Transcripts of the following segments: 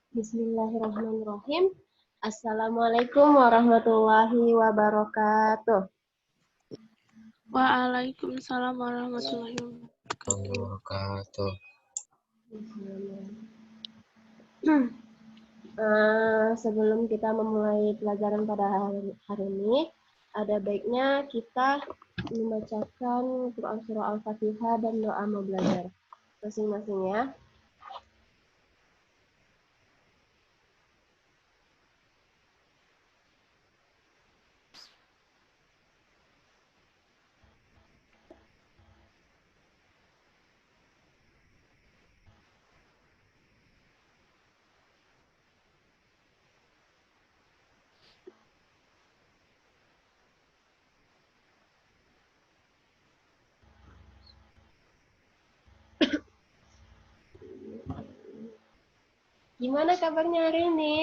Bismillahirrahmanirrahim. Assalamualaikum warahmatullahi wabarakatuh. Waalaikumsalam warahmatullahi wabarakatuh. Sebelum kita memulai pelajaran pada hari ini, ada baiknya kita membacakan Quran Surah Al-Fatihah dan doa mau belajar masing-masing ya. Gimana kabarnya hari ini?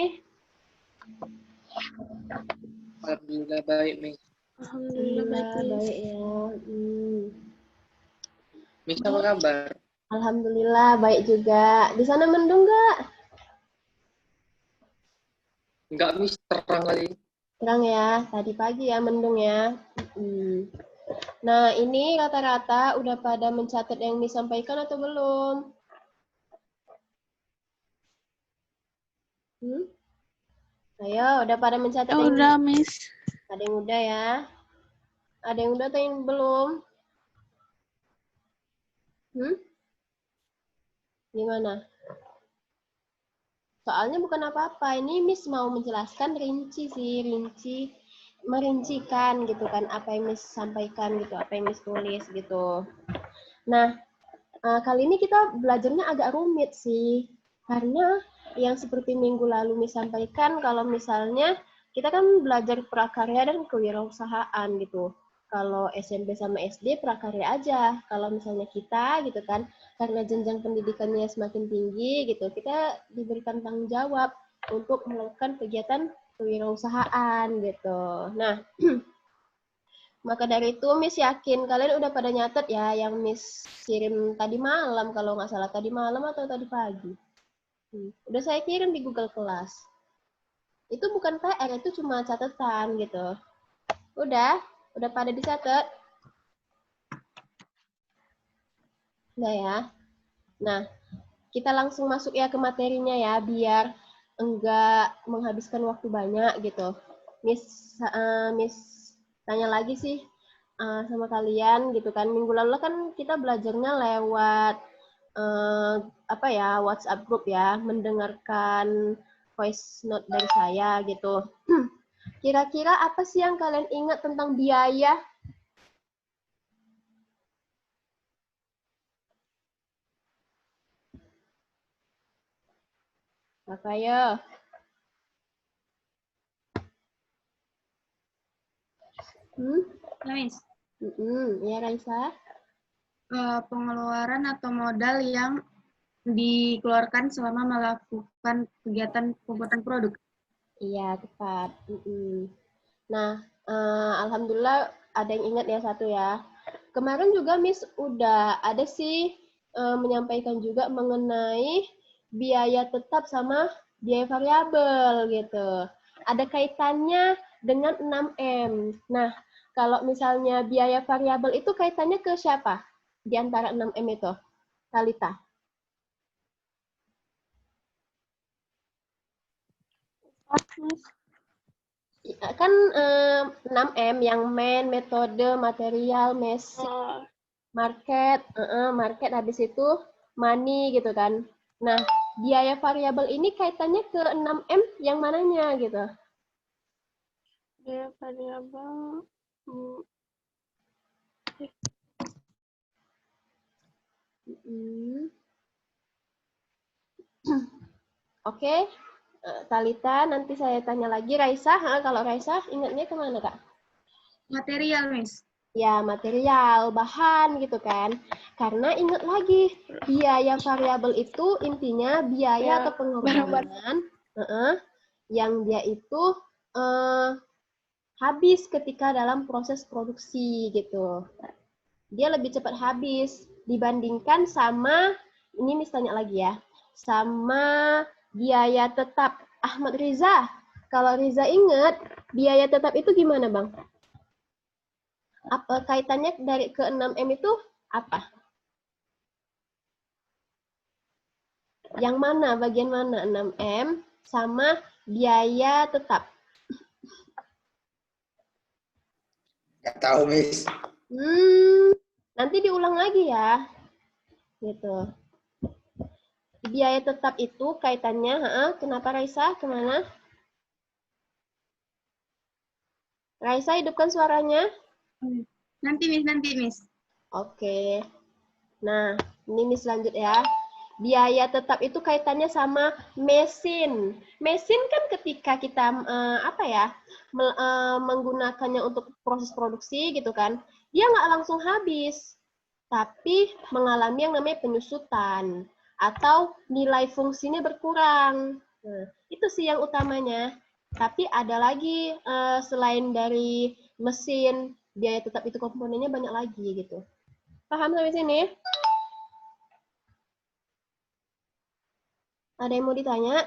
Alhamdulillah baik, Miss. Alhamdulillah baik ya. Miss apa kabar? Alhamdulillah baik juga. Di sana mendung nggak? Enggak, Miss, terang kali. Terang ya, tadi pagi ya mendung ya. Nah, ini rata-rata udah pada mencatat yang disampaikan atau belum? Ayo, udah pada mencatat yang... Udah, Miss. Ada yang udah ya? Ada yang udah atau yang belum? Gimana? Soalnya bukan apa-apa, ini Miss mau menjelaskan rinci sih, merincikan gitu kan, apa yang Miss sampaikan gitu, apa yang Miss tulis gitu. Nah, kali ini kita belajarnya agak rumit sih, karena yang seperti minggu lalu Miss sampaikan, kalau misalnya kita kan belajar prakarya dan kewirausahaan gitu. Kalau SMP sama SD prakarya aja. Kalau misalnya kita gitu kan, karena jenjang pendidikannya semakin tinggi gitu, kita diberikan tanggung jawab untuk melakukan kegiatan kewirausahaan gitu. Nah, maka dari itu Miss yakin kalian udah pada nyatet ya yang Miss kirim tadi malam, kalau nggak salah tadi malam atau tadi pagi. Udah saya kirim di Google Kelas. Itu bukan PR, itu cuma catatan gitu. Udah pada dicatat? Udah ya. Nah, kita langsung masuk ya ke materinya ya, biar enggak menghabiskan waktu banyak gitu. Miss tanya lagi sih sama kalian gitu kan. Minggu lalu kan kita belajarnya lewat WhatsApp group ya, mendengarkan voice note dari saya gitu. Kira-kira apa sih yang kalian ingat tentang biaya? Apa ya? Miss. Ya, Raisa. Pengeluaran atau modal yang dikeluarkan selama melakukan kegiatan pembuatan produk. Iya, tepat. Nah, alhamdulillah ada yang ingat ya satu ya. Kemarin juga Miss udah ada sih menyampaikan juga mengenai biaya tetap sama biaya variabel gitu. Ada kaitannya dengan 6M. Nah, kalau misalnya biaya variabel itu kaitannya ke siapa? Di antara 6M itu? Talita. Kan 6M yang metode, material, market, market habis itu money gitu kan. Nah, biaya variabel ini kaitannya ke 6M yang mananya gitu? Biaya variabel Oke, Talita, nanti saya tanya lagi. Raisa, kalau Raisa ingatnya kemana Kak? Material, Miss. Ya, material, bahan gitu kan. Karena ingat lagi, biaya variabel itu intinya biaya atau pengorbanan yang dia itu habis ketika dalam proses produksi gitu. Dia lebih cepat habis dibandingkan sama, ini misalnya lagi ya, sama biaya tetap. Ahmad Riza, kalau Riza ingat, biaya tetap itu gimana, Bang? Apa kaitannya dari ke 6M itu apa? Yang mana, bagian mana 6M sama biaya tetap? Nggak tahu, Miss. Nanti diulang lagi ya. Gitu. Biaya tetap itu kaitannya, kenapa Raisa? Kemana? Raisa, hidupkan suaranya. Nanti, Miss. Oke. Nah, ini Miss lanjut ya. Biaya tetap itu kaitannya sama mesin. Mesin kan ketika kita menggunakannya untuk proses produksi gitu kan, dia nggak langsung habis, tapi mengalami yang namanya penyusutan atau nilai fungsinya berkurang. Nah, itu sih yang utamanya. Tapi ada lagi selain dari mesin, biaya tetap itu komponennya banyak lagi gitu. Paham sampai sini? Ada yang mau ditanya?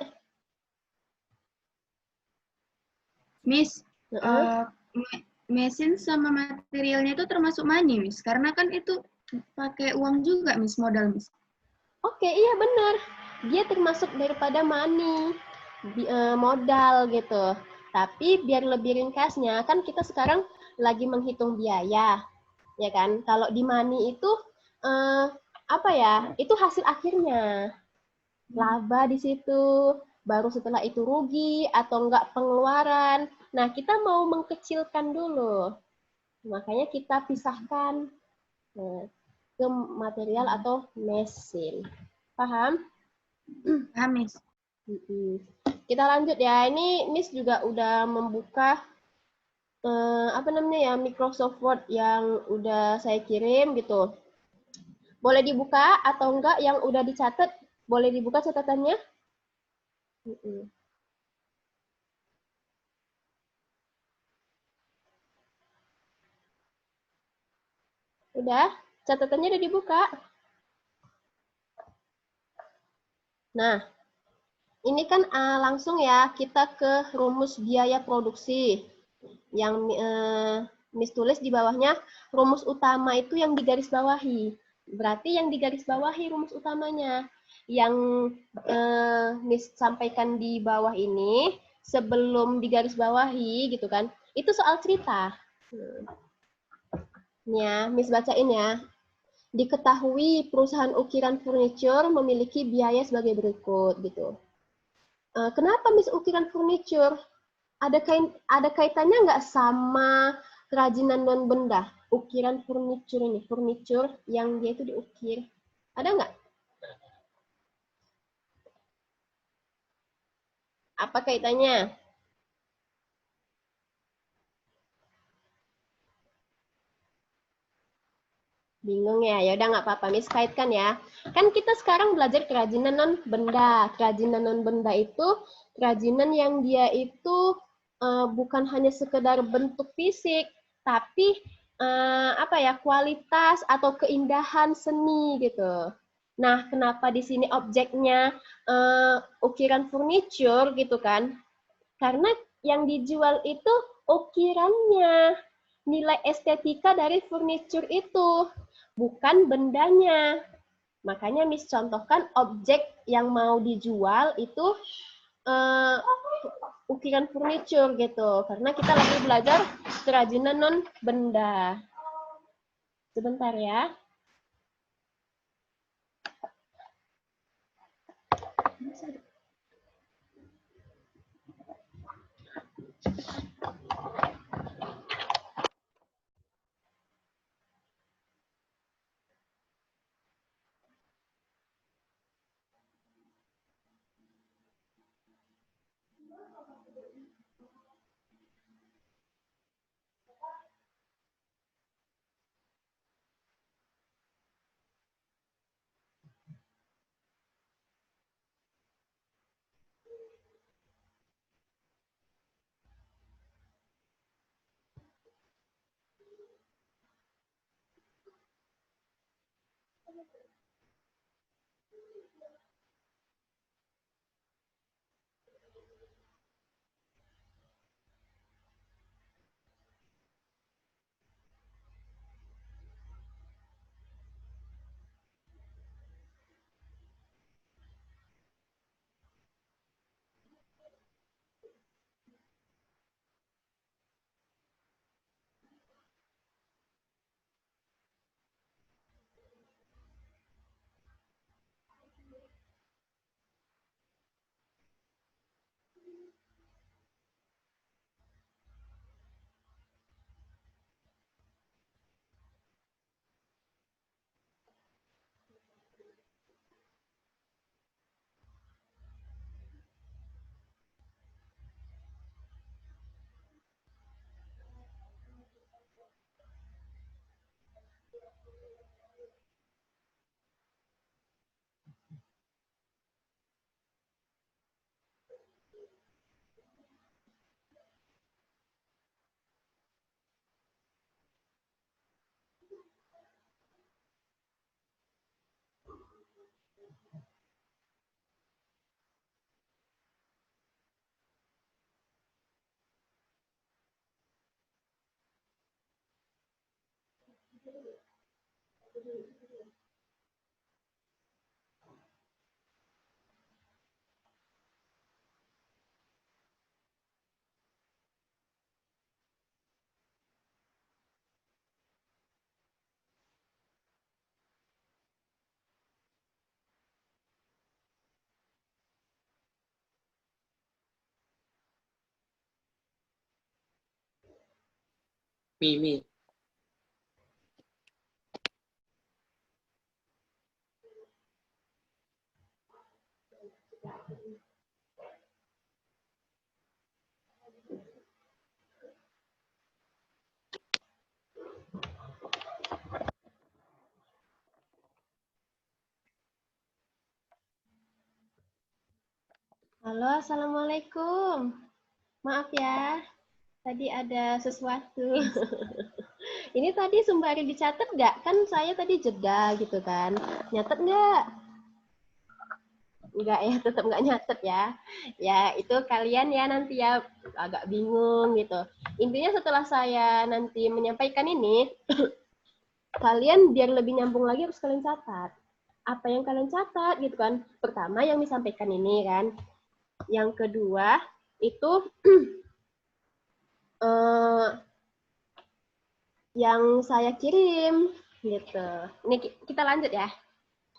Miss, mesin sama materialnya itu termasuk money, Miss. Karena kan itu pakai uang juga, Miss, modal, Miss. Oke, iya benar. Dia termasuk daripada money, modal gitu. Tapi biar lebih ringkasnya, kan kita sekarang lagi menghitung biaya, ya kan? Kalau di money itu itu hasil akhirnya. Laba di situ, baru setelah itu rugi atau enggak pengeluaran. Nah, kita mau mengkecilkan dulu. Makanya kita pisahkan ke material atau mesin. Paham? Paham, Miss. Kita lanjut ya. Ini Miss juga udah membuka Microsoft Word yang udah saya kirim gitu. Boleh dibuka atau enggak yang udah dicatat? Boleh dibuka catatannya? Udah? Catatannya udah dibuka? Nah, ini kan langsung ya kita ke rumus biaya produksi. Yang Miss tulis di bawahnya rumus utama itu yang digarisbawahi. Berarti yang digarisbawahi rumus utamanya. Yang Miss sampaikan di bawah ini sebelum digarisbawahi gitu kan. Itu soal cerita. Nih ya, Miss bacain ya. Diketahui perusahaan ukiran furniture memiliki biaya sebagai berikut gitu. Kenapa Miss ukiran furniture? Ada kaitannya nggak sama kerajinan non benda? Ukiran furniture ini, furniture yang dia itu diukir. Ada nggak? Apa kaitannya? Bingung ya? Ya udah nggak apa-apa, Miss kaitkan ya. Kan kita sekarang belajar kerajinan non benda. Kerajinan non benda itu kerajinan yang dia itu bukan hanya sekedar bentuk fisik, tapi kualitas atau keindahan seni gitu. Nah, kenapa di sini objeknya ukiran furniture gitu kan? Karena yang dijual itu ukirannya, nilai estetika dari furniture itu, bukan bendanya. Makanya Miss contohkan objek yang mau dijual itu ukiran furniture gitu. Karena kita lagi belajar kerajinan non benda. Sebentar ya. Mimi. Halo, Assalamualaikum. Maaf ya, tadi ada sesuatu. Ini tadi sembari dicatat nggak? Kan saya tadi jeda gitu kan. Nyatet nggak? Nggak ya, tetap nggak nyatet ya. Ya, itu kalian ya nanti ya agak bingung gitu. Intinya setelah saya nanti menyampaikan ini, kalian biar lebih nyambung lagi harus kalian catat. Apa yang kalian catat gitu kan. Pertama yang disampaikan ini kan. Yang kedua itu yang saya kirim gitu. Ini kita lanjut ya.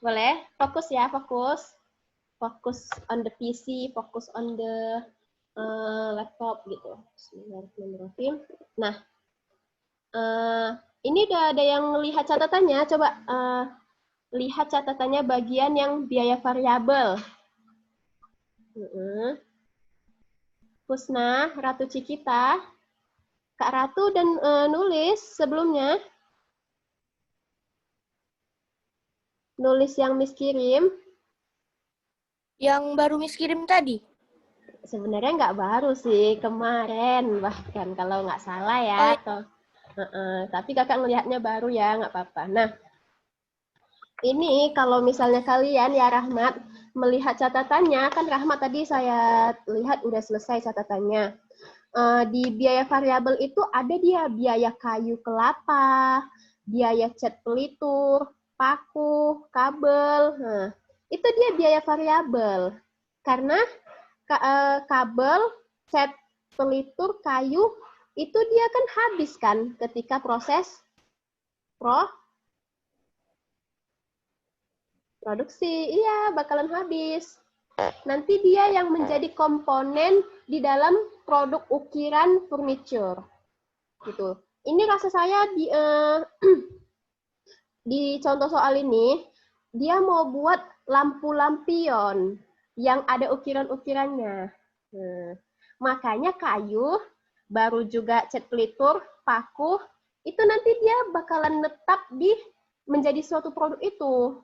Boleh? Fokus ya, fokus. Fokus on the PC, fokus on the laptop gitu. Bismillahirrahmanirrahim. Nah, ini udah ada yang lihat catatannya. Coba lihat catatannya bagian yang biaya variabel. Husna, Ratu Cikita, Kak Ratu dan nulis sebelumnya. Nulis yang Miss kirim. Yang baru Miss kirim tadi. Sebenarnya nggak baru sih, kemarin bahkan kalau nggak salah ya. Oh, atau tapi kakak ngelihatnya baru ya, nggak apa-apa. Nah, ini kalau misalnya kalian ya Rahmat melihat catatannya, kan Rahmat tadi saya lihat udah selesai catatannya. Di biaya variabel itu ada dia biaya kayu kelapa, biaya cat pelitur, paku, kabel. Nah, itu dia biaya variabel. Karena kabel, cat pelitur, kayu, itu dia kan habis kan ketika proses produksi. Iya, bakalan habis. Nanti dia yang menjadi komponen di dalam produk ukiran furniture. Gitu. Ini rasa saya di contoh soal ini, dia mau buat lampu lampion yang ada ukiran-ukirannya. Makanya kayu, baru juga cat pelitur, paku, itu nanti dia bakalan tetap menjadi suatu produk itu.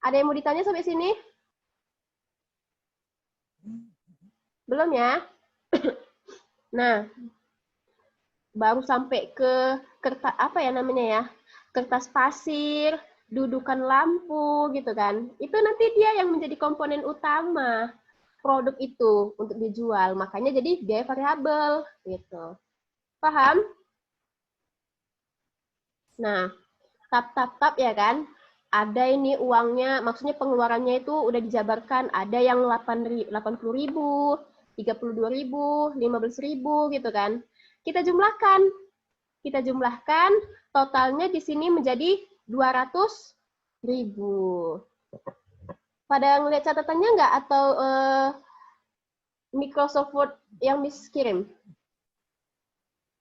Ada yang mau ditanya sampai sini? Belum ya? Nah, baru sampai ke kertas apa ya namanya ya? Kertas pasir, dudukan lampu gitu kan. Itu nanti dia yang menjadi komponen utama produk itu untuk dijual. Makanya jadi biaya variabel gitu. Paham? Nah, tap ya kan? Ada ini uangnya, maksudnya pengeluarannya itu udah dijabarkan. Ada yang 80.000, 32.000, 15.000 gitu kan. Kita jumlahkan, totalnya di sini menjadi 200.000. Pada ngeliat catatannya nggak atau Microsoft Word yang Miss kirim?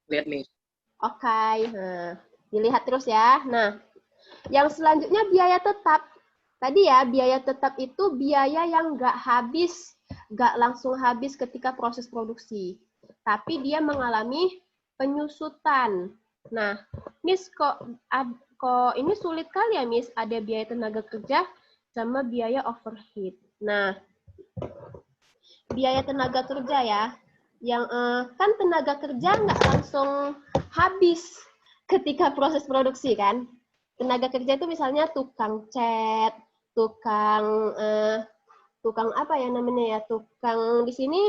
Lihat, Miss. Oke, dilihat terus ya. Nah, yang selanjutnya biaya tetap. Tadi ya, biaya tetap itu biaya yang nggak langsung habis ketika proses produksi. Tapi dia mengalami penyusutan. Nah, Miss, kok ini sulit kali ya, Miss? Ada biaya tenaga kerja sama biaya overhead. Nah, biaya tenaga kerja ya, yang kan tenaga kerja nggak langsung habis ketika proses produksi kan. Tenaga kerja itu misalnya tukang cat, tukang apa ya namanya ya, tukang di sini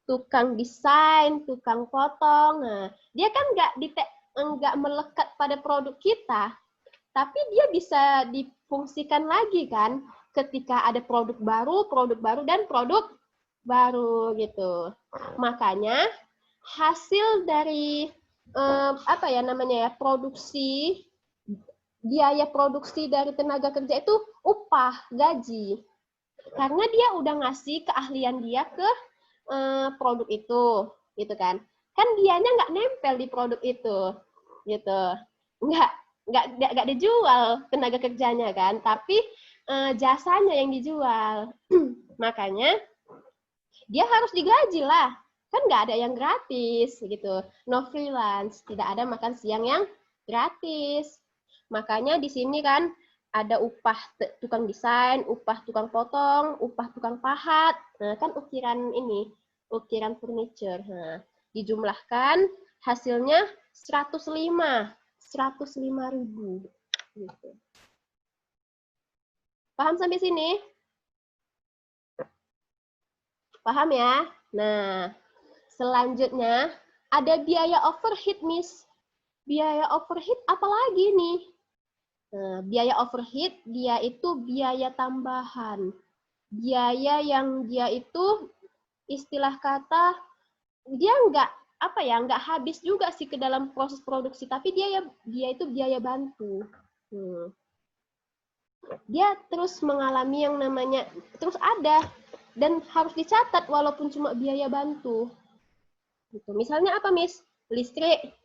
tukang desain, tukang potong. Nah, dia kan enggak melekat pada produk kita, tapi dia bisa difungsikan lagi kan ketika ada produk baru dan produk baru gitu. Makanya hasil dari biaya produksi dari tenaga kerja itu upah, gaji. Karena dia udah ngasih keahlian dia ke produk itu, gitu kan. Kan dianya nggak nempel di produk itu, gitu. Nggak dijual tenaga kerjanya kan, tapi jasanya yang dijual. Makanya dia harus digaji lah. Kan nggak ada yang gratis, gitu. No freelance, tidak ada makan siang yang gratis. Makanya di sini kan ada upah tukang desain, upah tukang potong, upah tukang pahat. Nah, kan ukiran furniture. Nah, dijumlahkan hasilnya 105.000 gitu. Paham sampai sini? Paham ya? Nah, selanjutnya ada biaya overhead, Miss. Biaya overhead apa lagi nih? Nah, biaya overhead dia itu biaya tambahan. Biaya yang dia itu istilah kata dia nggak habis juga sih ke dalam proses produksi, tapi dia itu biaya bantu. Dia terus mengalami yang namanya terus ada dan harus dicatat walaupun cuma biaya bantu. Gitu. Misalnya apa, Miss? Listrik.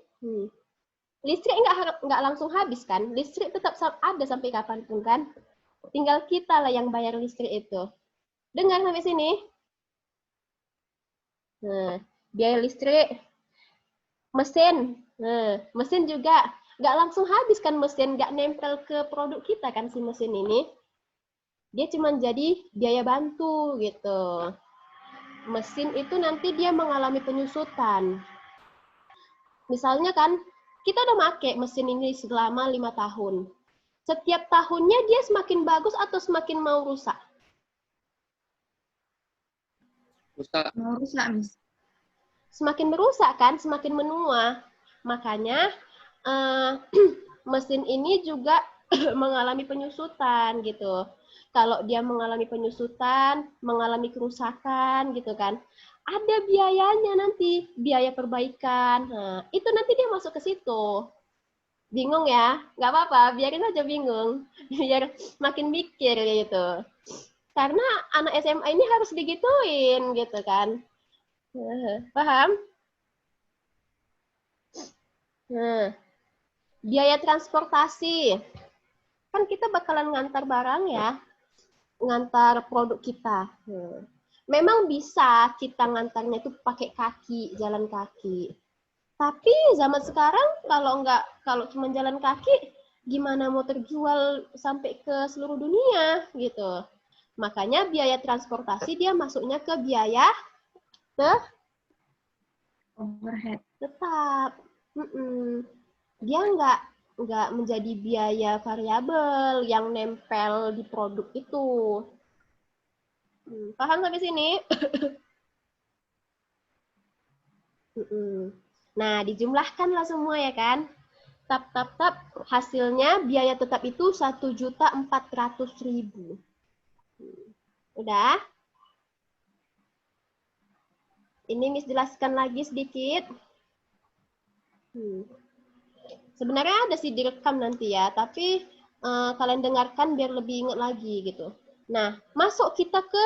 Listrik nggak langsung habis kan? Listrik tetap ada sampai kapanpun kan? Tinggal kita lah yang bayar listrik itu. Dengar sampai sini? Nah, biaya listrik, mesin. Nah, mesin juga nggak langsung habis kan mesin, nggak nempel ke produk kita kan si mesin ini. Dia cuma jadi biaya bantu gitu. Mesin itu nanti dia mengalami penyusutan. Misalnya kan, kita udah pakai mesin ini selama 5 tahun. Setiap tahunnya dia semakin bagus atau semakin mau rusak? Rusak. Mau rusak, Miss. Semakin merusak kan, semakin menua. Makanya mesin ini juga mengalami penyusutan gitu. Kalau dia mengalami penyusutan, mengalami kerusakan gitu kan, ada biayanya nanti, biaya perbaikan. Nah, itu nanti dia masuk ke situ. Bingung ya? Nggak apa-apa, biarin aja bingung. Biar makin mikir gitu. Karena anak SMA ini harus digituin gitu kan. Paham? Nah, biaya transportasi. Kan kita bakalan ngantar barang ya, ngantar produk kita. Memang bisa kita ngantarnya itu pakai kaki, jalan kaki. Tapi zaman sekarang kalau cuma jalan kaki, gimana mau terjual sampai ke seluruh dunia gitu. Makanya biaya transportasi dia masuknya ke biaya Overhead. tetap. Dia nggak menjadi biaya variabel yang nempel di produk itu. Paham sampai sini? Nah, dijumlahkanlah semua ya kan. Tap, hasilnya biaya tetap itu 1.400.000. Udah? Ini Miss jelaskan lagi sedikit. Sebenarnya ada sih direkam nanti ya, tapi kalian dengarkan biar lebih ingat lagi gitu. Nah, masuk kita ke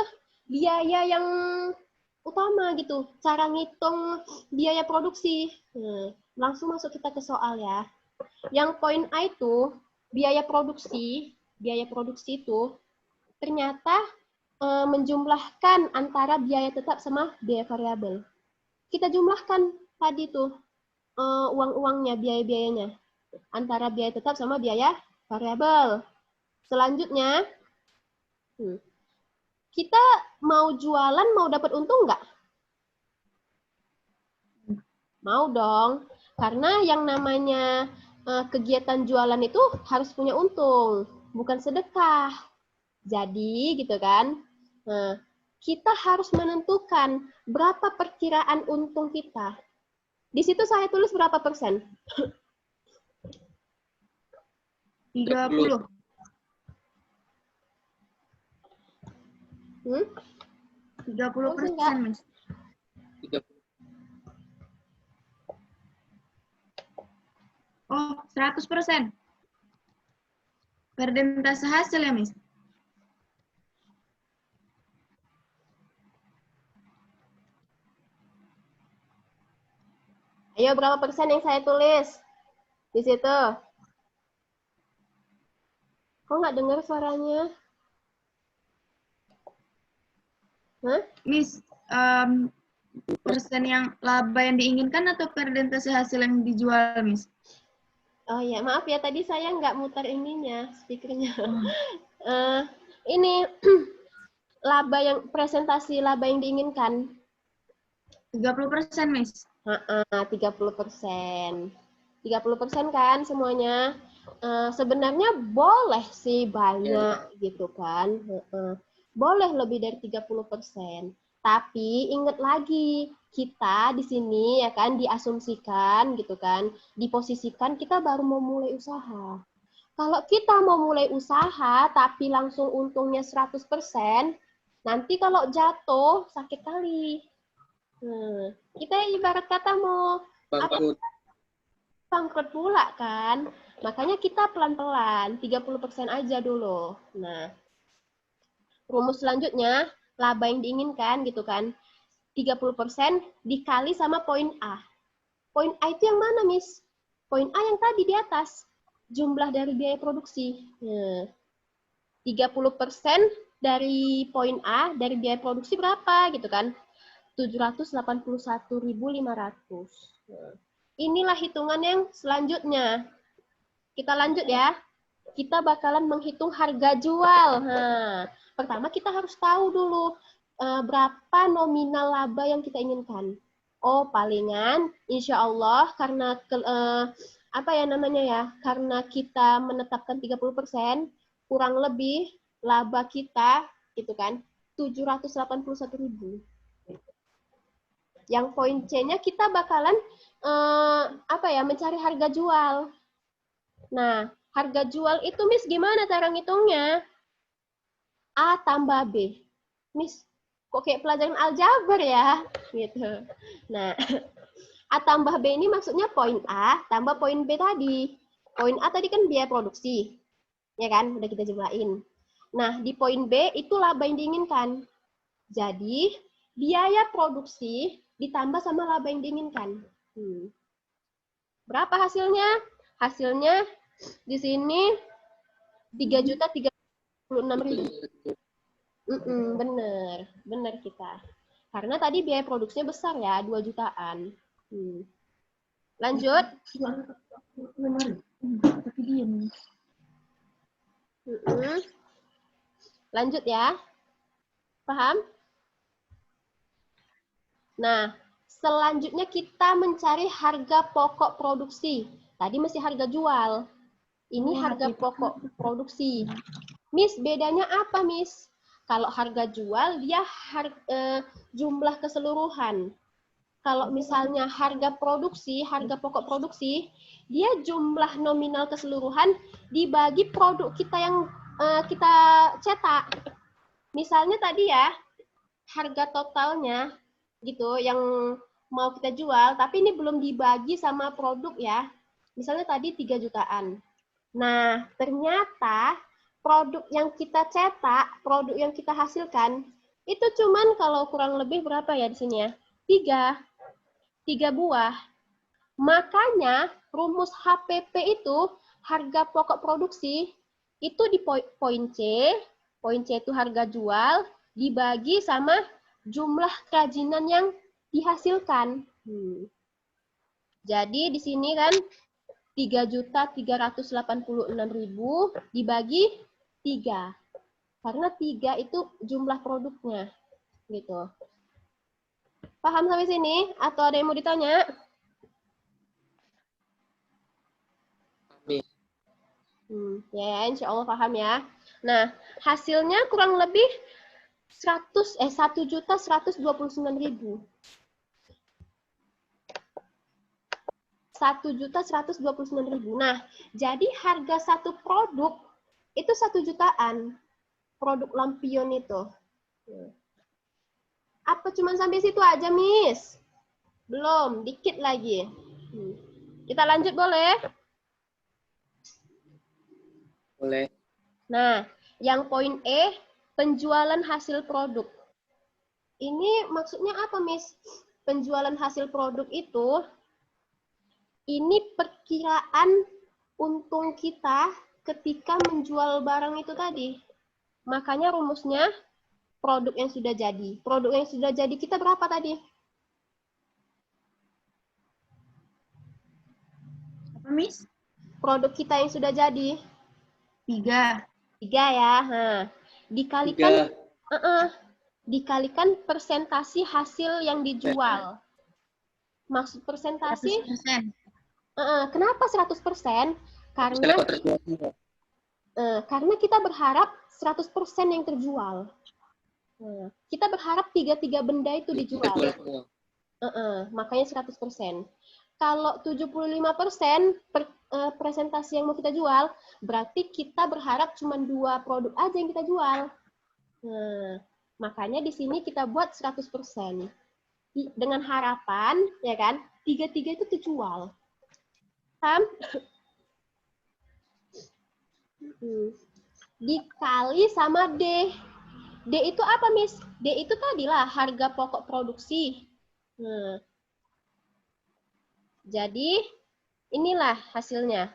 biaya yang utama gitu, cara ngitung biaya produksi. Langsung masuk kita ke soal ya. Yang poin A itu, biaya produksi itu ternyata menjumlahkan antara biaya tetap sama biaya variabel. Kita jumlahkan tadi tuh uang-uangnya, biaya-biayanya antara biaya tetap sama biaya variabel. Selanjutnya, kita mau jualan, mau dapat untung nggak? Mau dong, karena yang namanya kegiatan jualan itu harus punya untung, bukan sedekah. Jadi gitu kan, kita harus menentukan berapa perkiraan untung kita. Di situ saya tulis berapa persen? 30. Hmm? 30%, Miss. 30. Oh, 100%. Persentase hasil ya, Miss? Ayo, berapa persen yang saya tulis di situ? Kok nggak dengar suaranya? Hah? Miss, persen yang laba yang diinginkan atau persentase hasil yang dijual, Miss? Oh ya, maaf ya, tadi saya nggak muter ininya, speakernya. Ini laba yang presentasi laba yang diinginkan. 30%, Miss. 30%. 30% kan semuanya. Sebenarnya boleh sih banyak gitu kan. Boleh lebih dari 30%. Tapi ingat lagi, kita di sini ya kan diasumsikan gitu kan, diposisikan kita baru mau mulai usaha. Kalau kita mau mulai usaha tapi langsung untungnya 100%, nanti kalau jatuh sakit kali. Kita ibarat kata mau Bangkrut. bangkrut pula kan. Makanya kita pelan-pelan, 30% aja dulu. Nah, rumus selanjutnya, laba yang diinginkan gitu kan. 30% dikali sama poin A. Poin A itu yang mana, Miss? Poin A yang tadi di atas. Jumlah dari biaya produksi. Nah, 30% dari poin A, dari biaya produksi berapa gitu kan? 781.500. Nah, inilah hitungan yang selanjutnya. Kita lanjut ya. Kita bakalan menghitung harga jual. Nah, pertama kita harus tahu dulu berapa nominal laba yang kita inginkan. Oh, palingan insya Allah karena apa ya namanya ya? Karena kita menetapkan 30%, kurang lebih laba kita itu kan 781.000. Yang poin C-nya kita bakalan apa ya? Mencari harga jual. Nah, harga jual itu Miss gimana cara ngitungnya? A tambah B. Miss, kok kayak pelajaran aljabar ya? Gitu. Nah, A tambah B ini maksudnya poin A tambah poin B tadi. Poin A tadi kan biaya produksi. Ya kan? Udah kita jumlahin. Nah, di poin B itu laba yang diinginkan. Jadi, biaya produksi ditambah sama laba yang diinginkan. Berapa hasilnya? Hasilnya di sini 3.036.000. Bener kita. Karena tadi biaya produksinya besar ya, 2 jutaan. Lanjut. Lanjut ya. Paham? Nah, selanjutnya kita mencari harga pokok produksi. Tadi masih harga jual. Ini harga pokok produksi. Miss, bedanya apa, Miss? Kalau harga jual, dia jumlah keseluruhan. Kalau misalnya harga produksi, harga pokok produksi, dia jumlah nominal keseluruhan dibagi produk kita yang kita cetak. Misalnya tadi ya, harga totalnya gitu yang mau kita jual, tapi ini belum dibagi sama produk ya. Misalnya tadi 3 jutaan. Nah, ternyata produk yang kita cetak, produk yang kita hasilkan, itu cuman kalau kurang lebih berapa ya di sini ya? 3 buah. Makanya rumus HPP itu, harga pokok produksi, itu di poin C itu harga jual, dibagi sama jumlah kerajinan yang dihasilkan. Jadi di sini kan 3.386.000 dibagi 3. Karena 3 itu jumlah produknya. Gitu. Paham sampai sini? Atau ada yang mau ditanya? Ya, insya Allah paham ya. Nah, hasilnya kurang lebih 1.129.000. 1.129.000. Nah, jadi harga satu produk itu 1 jutaan. Produk lampion itu. Apa cuma sampai situ aja, Miss? Belum, dikit lagi. Kita lanjut boleh? Boleh. Nah, yang poin E, penjualan hasil produk. Ini maksudnya apa, Miss? Penjualan hasil produk itu, ini perkiraan untung kita ketika menjual barang itu tadi. Makanya rumusnya produk yang sudah jadi. Produk yang sudah jadi kita berapa tadi? Apa, Miss? Produk kita yang sudah jadi. 3. 3 ya. Nah, dikalikan 3. Dikalikan persentasi hasil yang dijual. Maksud persentasi 100%. kenapa 100%? Karena Dapat terjual semua. karena kita berharap 100% yang terjual. Kita berharap 3 benda itu dijual. Terjual semua. Makanya 100%. Kalau 75% presentasi yang mau kita jual, berarti kita berharap cuma 2 produk aja yang kita jual. Makanya di sini kita buat 100%. Dengan harapan, ya kan, 3 itu terjual. Paham? Dikali sama D. D itu apa, Miss? D itu tadilah harga pokok produksi. Jadi, inilah hasilnya.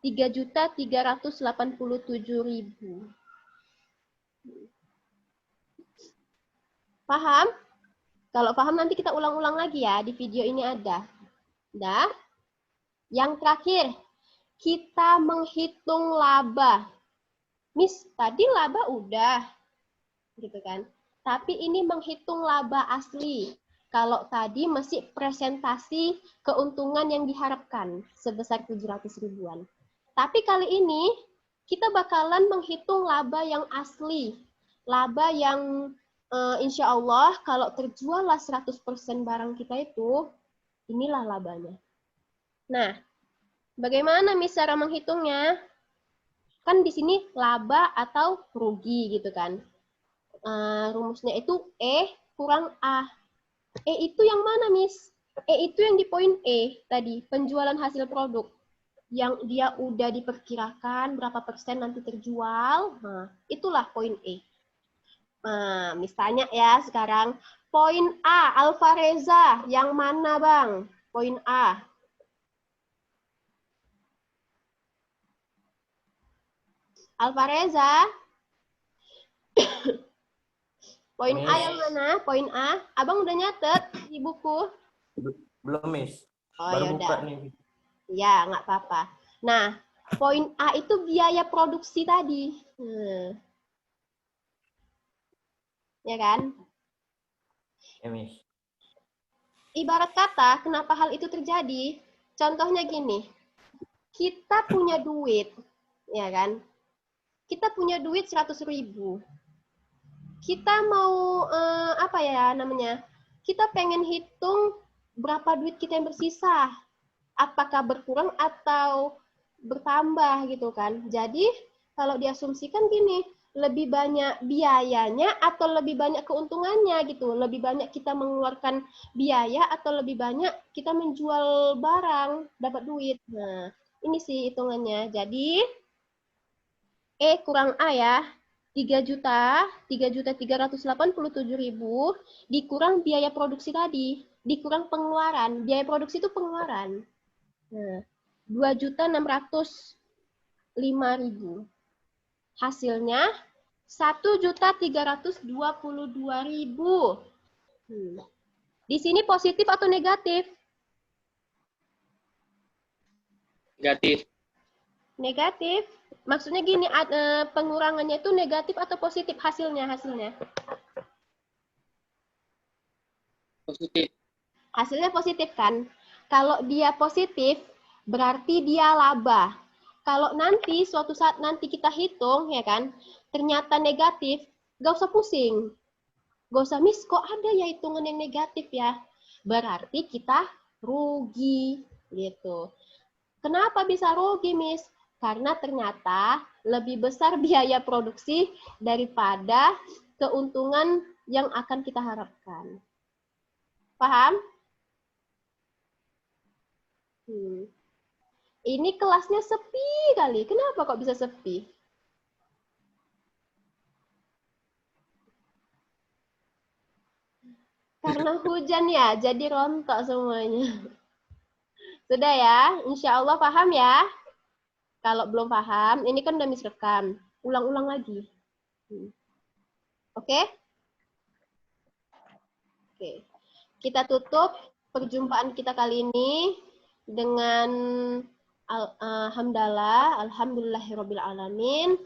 3.387.000. Paham? Kalau paham nanti kita ulang-ulang lagi ya, di video ini ada. Dah. Yang terakhir, kita menghitung laba. Miss, tadi laba udah. Gitu kan. Tapi ini menghitung laba asli. Kalau tadi masih presentasi keuntungan yang diharapkan sebesar 700 ribuan. Tapi kali ini kita bakalan menghitung laba yang asli. Laba yang insya Allah kalau terjual lah 100% barang kita itu, inilah labanya. Nah, bagaimana Miss cara menghitungnya? Kan di sini laba atau rugi gitu kan. Rumusnya itu E kurang A. E itu yang mana, Miss? E itu yang di poin E tadi, penjualan hasil produk. Yang dia udah diperkirakan berapa persen nanti terjual. Nah, itulah poin E. Nah, misalnya ya sekarang, poin A, Alvareza, yang mana Bang? Poin A. Alvareza. Poin A yang mana? Poin A. Abang udah nyatet di buku? Belum, Miss. Oh, Baru buka yaudah. nih. Ya, nggak apa-apa. Nah, poin A itu biaya produksi tadi. Ya kan? Ya, Miss. Ibarat kata, kenapa hal itu terjadi? Contohnya gini, kita punya duit, ya kan? Kita punya duit 100 ribu. Kita mau, apa ya namanya, kita pengen hitung berapa duit kita yang bersisa. Apakah berkurang atau bertambah gitu kan. Jadi, kalau diasumsikan gini, lebih banyak biayanya atau lebih banyak keuntungannya gitu. Lebih banyak kita mengeluarkan biaya atau lebih banyak kita menjual barang, dapat duit. Nah, ini sih hitungannya. Jadi, E kurang A ya. 3.387.000 dikurang biaya produksi tadi. Dikurang pengeluaran. Biaya produksi itu pengeluaran. Nah, 2.605.000. Hasilnya 1.322.000. Di sini positif atau negatif? Negatif. Negatif. Maksudnya gini, pengurangannya itu negatif atau positif hasilnya? Positif. Hasilnya positif kan? Kalau dia positif, berarti dia laba. Kalau nanti, suatu saat nanti kita hitung, ya kan, ternyata negatif, gak usah pusing. Gak usah, Miss, kok ada ya hitungan yang negatif ya? Berarti kita rugi. Gitu. Kenapa bisa rugi, Miss? Karena ternyata lebih besar biaya produksi daripada keuntungan yang akan kita harapkan. Paham? Ini kelasnya sepi kali. Kenapa kok bisa sepi? Karena hujan ya, jadi rontok semuanya. Sudah ya, insya Allah paham ya. Kalau belum paham, ini kan udah Miss rekam. Ulang-ulang lagi. Oke? Oke. Kita tutup perjumpaan kita kali ini dengan alhamdulillahirabbil alamin,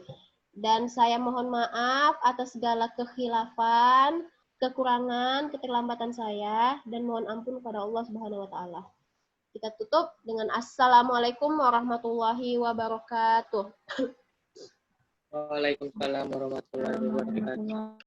dan saya mohon maaf atas segala kekhilafan, kekurangan, keterlambatan saya, dan mohon ampun kepada Allah Subhanahu wa taala. Kita tutup dengan assalamualaikum warahmatullahi wabarakatuh. Waalaikumsalam warahmatullahi wabarakatuh.